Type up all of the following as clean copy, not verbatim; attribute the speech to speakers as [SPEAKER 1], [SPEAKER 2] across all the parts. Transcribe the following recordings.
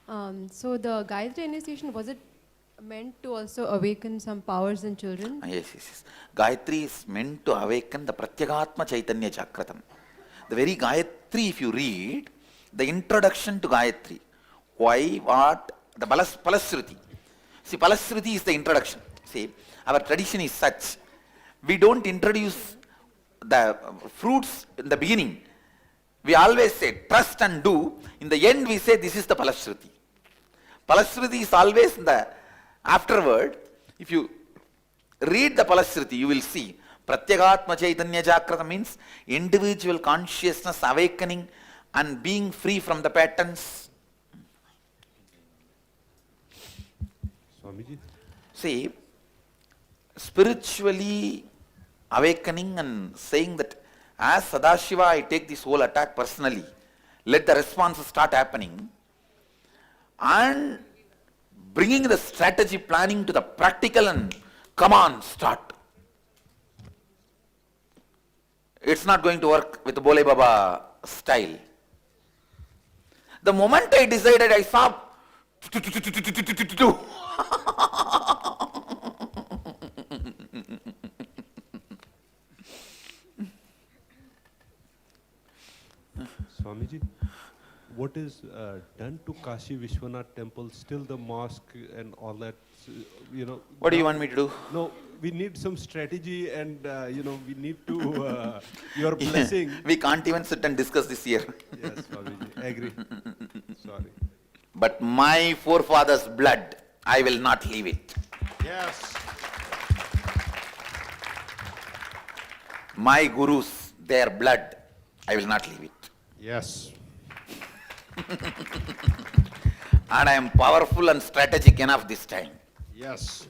[SPEAKER 1] So the Gayatri initiation, was it meant to also awaken some powers in children?
[SPEAKER 2] Yes. Gayatri is meant to awaken the Pratyagatma Chaitanya Chakratam. The very Gayatri, if you read, the introduction to Gayatri, why, what, the Palasruti. See, Palasruti is the introduction. See, our tradition is such, we don't introduce the fruits in the beginning. We always say, trust and do. In the end, we say, this is the Palasruti. Palasruti is always the afterward. If you read the Palasruti, you will see Pratyagatma Chaitanya Jagrata means individual consciousness awakening and being free from the patterns.
[SPEAKER 3] Swamiji?
[SPEAKER 2] See, spiritually awakening and saying that as Sadashiva I take this whole attack personally, let the responses start happening, and bringing the strategy planning to the practical and come on, start. It's not going to work with Bole Baba style. The moment I decided, I saw
[SPEAKER 3] Swamiji, what is done to Kashi Vishwanath temple, still the mosque and all that,
[SPEAKER 2] What do you want me to do?
[SPEAKER 3] No, we need some strategy and, we need to, your blessing.
[SPEAKER 2] We can't even sit and discuss this here.
[SPEAKER 3] Yes, Swamiji, agree. Sorry.
[SPEAKER 2] But my forefathers' blood, I will not leave it.
[SPEAKER 3] Yes.
[SPEAKER 2] My gurus, their blood, I will not leave it.
[SPEAKER 3] Yes.
[SPEAKER 2] And I am powerful and strategic enough this time.
[SPEAKER 3] Yes.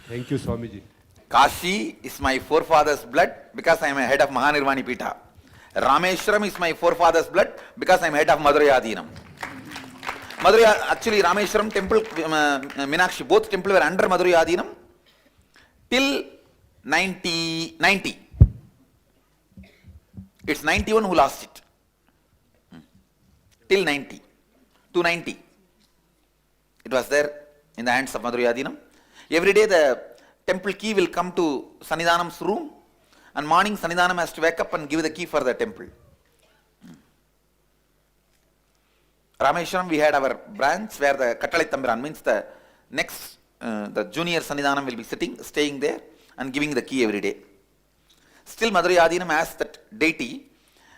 [SPEAKER 3] Thank you, Swamiji.
[SPEAKER 2] Kashi is my forefather's blood because I am a head of Mahanirvani Pita. Rameshwaram is my forefather's blood because I am head of Madurai Adhinam. Madurai, actually Rameshwaram temple, Meenakshi, both temples were under Madurai Adhinam till 90. It's 91 who lost it. Till 90. 290. It was there in the hands of Madurai Adhinam. Every day the temple key will come to Sannidhanam's room, and morning Sannidhanam has to wake up and give the key for the temple. Rameshwaram, we had our branch where the Kattalai Thambiran means the next, the junior Sannidhanam will be staying there and giving the key every day. Still Madurai Adhinam has that deity,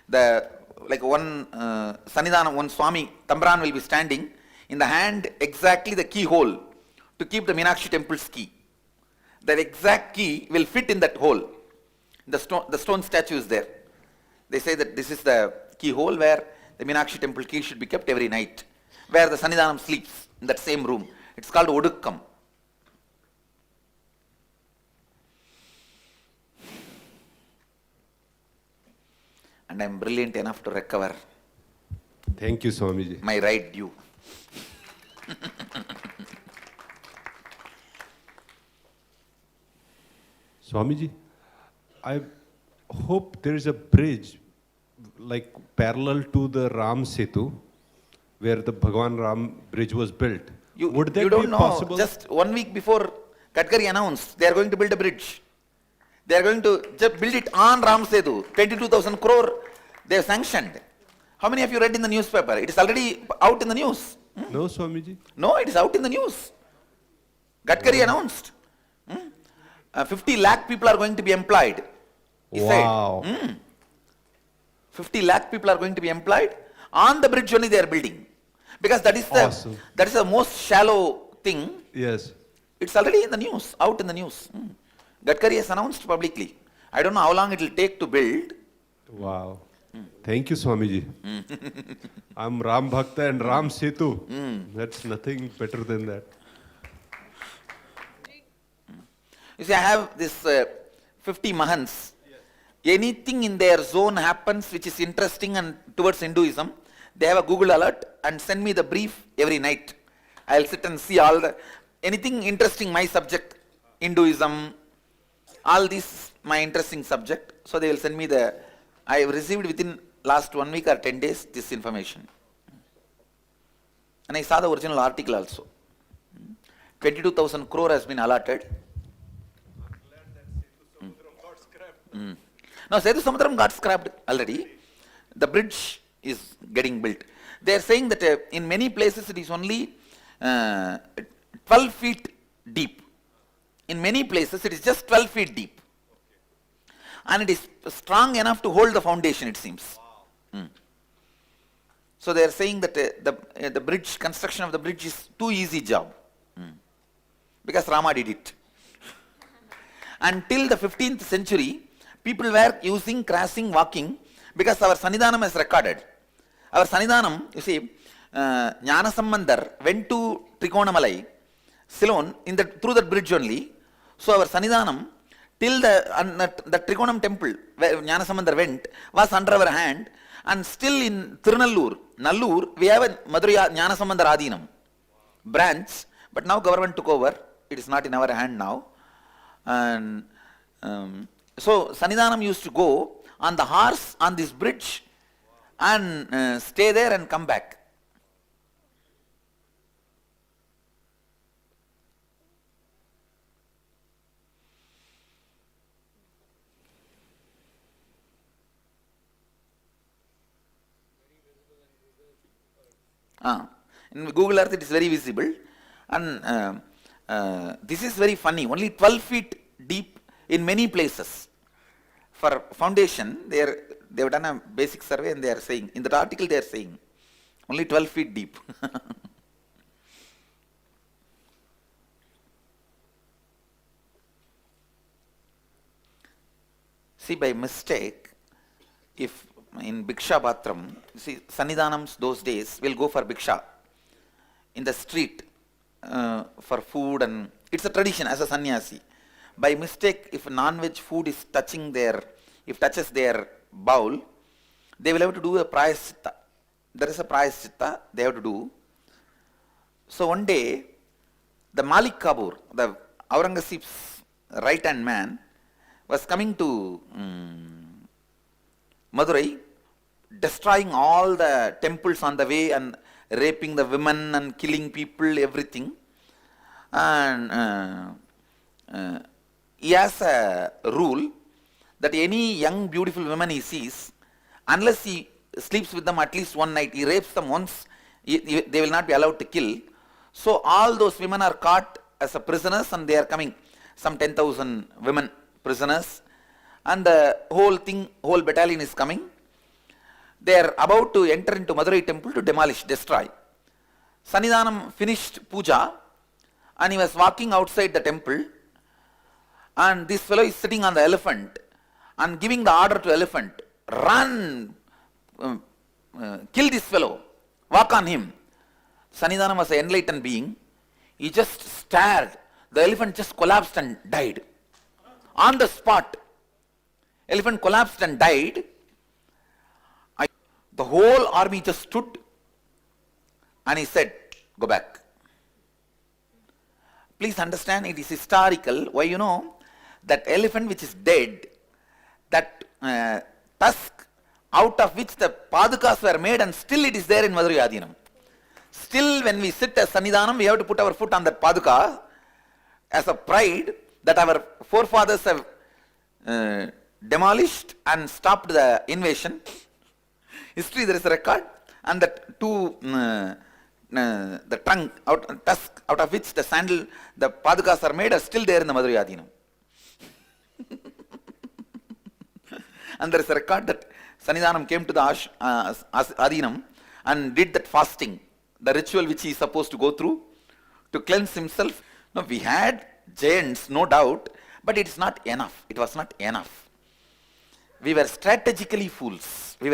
[SPEAKER 2] like one Sannidhanam, one Swami Thambiran will be standing, in the hand exactly the keyhole to keep the Meenakshi temple's key. That exact key will fit in that hole. The stone statue is there. They say that this is the keyhole where the Meenakshi temple key should be kept every night, where the Sannidhanam sleeps, in that same room. It's called Odukkam. And I am brilliant enough to recover
[SPEAKER 3] Thank you, Swamiji.
[SPEAKER 2] my right due.
[SPEAKER 3] Swamiji, I hope there is a bridge like parallel to the Ram Setu, where the Bhagwan Ram bridge was built. Would that
[SPEAKER 2] You don't
[SPEAKER 3] be
[SPEAKER 2] know,
[SPEAKER 3] possible?
[SPEAKER 2] just 1 week before Gadkari announced they are going to build a bridge. They are going to just build it on Ram Setu, 22,000 crore they have sanctioned. How many of you read in the newspaper? It is already out in the news.
[SPEAKER 3] No, Swamiji.
[SPEAKER 2] No, it is out in the news. Gadkari announced. 50 lakh people are going to be employed. He
[SPEAKER 3] Wow.
[SPEAKER 2] said. 50 lakh people are going to be employed. On the bridge only they are building. Because that is
[SPEAKER 3] Awesome.
[SPEAKER 2] the most shallow thing.
[SPEAKER 3] Yes.
[SPEAKER 2] It's already in the news, out in the news. Gadkari has announced publicly. I don't know how long it will take to build.
[SPEAKER 3] Wow. Thank you, Swamiji. I'm Ram Bhakta and Ram Setu. That's nothing better than that.
[SPEAKER 2] You see, I have this 50 Mahants. Anything in their zone happens which is interesting and towards Hinduism, they have a Google alert and send me the brief every night. I'll sit and see anything interesting, my subject, Hinduism, all this my interesting subject. So they will send me I have received within last 1 week or 10 days this information. And I saw the original article also. 22,000 crore has been allotted. No, Setu Samudram got scrapped already. The bridge is getting built. They are saying that in many places it is only 12 feet deep. In many places it is just 12 feet deep. And it is strong enough to hold the foundation, it seems. So they are saying that the bridge, construction of the bridge is too easy job. Because Rama did it. Until the 15th century, people were using crossing, walking, because our Sannidhanam is recorded. Our Sannidhanam, you see, Jnanasambandar went to Trikonamalai, Ceylon, through that bridge only. So our Sannidhanam, till the Trikonam temple, where Jnanasambandar went, was under our hand, and still in Nallur, we have a Madurai Jnanasambandar Adinam branch, but now government took over. It is not in our hand now. And so Sannidhanam used to go on the horse on this bridge and stay there and come back. In Google Earth it is very visible, and this is very funny. Only 12 feet deep in many places. For foundation, they have done a basic survey and they are saying, in that article they are saying, only 12 feet deep. See, by mistake, if in Bhiksha Patram, see, Sannidhanams those days will go for Bhiksha in the street for food, and it's a tradition as a sannyasi. By mistake, if non-veg food is touches their bowl, they will have to do a prayaschitta. There is a prayaschitta they have to do. So one day, the Malik Kabur, the Aurangzeb's right-hand man, was coming to Madurai, destroying all the temples on the way and raping the women and killing people, everything. And he has a rule that any young beautiful woman he sees, unless he sleeps with them at least one night, he rapes them once, they will not be allowed to kill. So all those women are caught as a prisoners, and they are coming, some 10,000 women prisoners, and the whole battalion is coming. They are about to enter into Madurai temple to destroy. Sannidhanam finished puja, and he was walking outside the temple, and this fellow is sitting on the elephant and giving the order to elephant, run, kill this fellow, walk on him. Sannidhanam was an enlightened being. He just stared. The elephant just collapsed and died. On the spot, elephant collapsed and died. The whole army just stood, and he said, go back. Please understand, it is historical. Why? You know, that elephant which is dead, that tusk out of which the padukas were made, and still it is there in Madurai Adinam. Still, when we sit as Sannidhanam, we have to put our foot on that paduka as a pride that our forefathers have demolished and stopped the invasion. History, there is a record, and that the trunk, tusk out of which the padukas are made, are still there in the Madurai Adinam. And there is a record that Sannidhanam came to the Adinam and did that fasting, the ritual which he is supposed to go through to cleanse himself. No, we had giants, no doubt, but it is not enough. It was not enough. We were strategically fools. We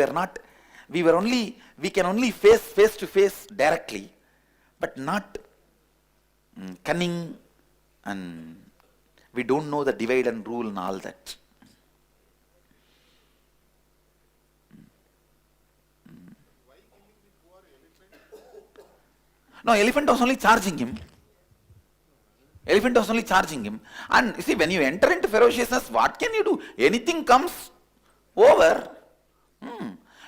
[SPEAKER 2] can only face to face directly, but not cunning, and we don't know the divide and rule and all that. No, elephant was only charging him. Elephant was only charging him. And you see, when you enter into ferociousness, what can you do? Anything comes over.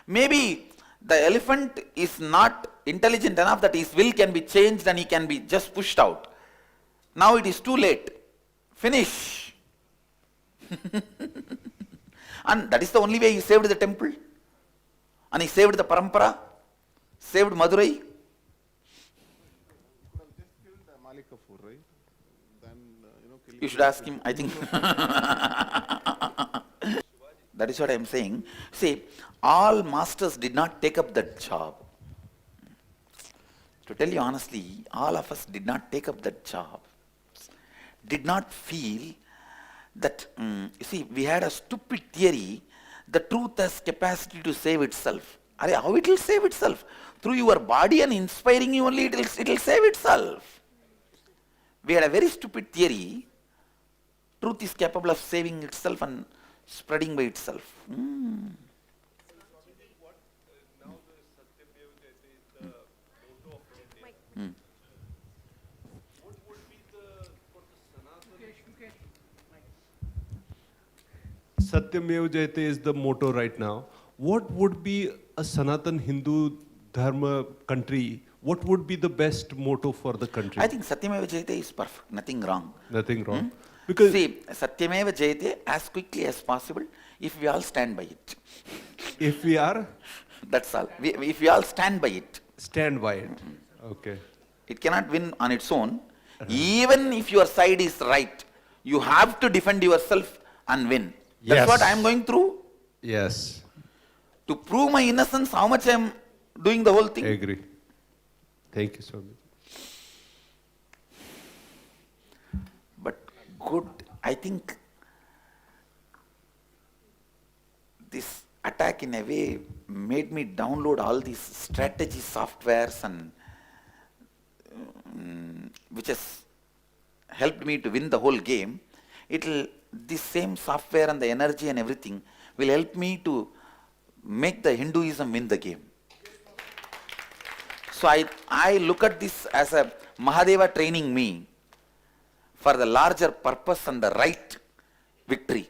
[SPEAKER 2] Maybe the elephant is not intelligent enough that his will can be changed and he can be just pushed out. Now it is too late. Finish. And that is the only way he saved the temple. And he saved the parampara, saved Madurai.
[SPEAKER 4] Could have just killed Malik Kafur, right? Then, killing.
[SPEAKER 2] You should ask him, I think. That is what I am saying. See, all masters did not take up that job. To tell you honestly, all of us did not take up that job. Did not feel that, you see, we had a stupid theory, the truth has capacity to save itself. How it will save itself? Through your body and inspiring you only, it will save itself. We had a very stupid theory, truth is capable of saving itself and spreading by itself.
[SPEAKER 3] Satyameva Jayate is the motto right now. What would be a Sanatan Hindu Dharma country? What would be the best motto for the country?
[SPEAKER 2] I think Satyameva Jayate is perfect, nothing wrong.
[SPEAKER 3] Nothing wrong. Because
[SPEAKER 2] See, Satyameva Jayate as quickly as possible if we all stand by it.
[SPEAKER 3] if we are,
[SPEAKER 2] That's all. If we all stand by it,
[SPEAKER 3] stand by it. Okay.
[SPEAKER 2] it cannot win on its own. Even if your side is right, you have to defend yourself and win. That's
[SPEAKER 3] Yes.
[SPEAKER 2] what I am going through.
[SPEAKER 3] Yes.
[SPEAKER 2] To prove my innocence, how much I am doing the whole
[SPEAKER 3] I
[SPEAKER 2] thing.
[SPEAKER 3] agree. Thank you so much.
[SPEAKER 2] But good, I think this attack in a way made me download all these strategy softwares and which has helped me to win the whole game. This same software and the energy and everything will help me to make the Hinduism win the game. So I look at this as a Mahadeva training me for the larger purpose and the right victory.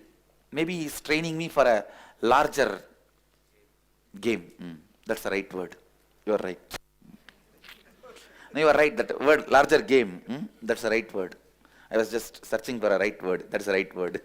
[SPEAKER 2] Maybe he is training me for a larger game. That's the right word. You are right. No, you are right. That word, larger game, that's the right word. I was just searching for a right word. That's the right word.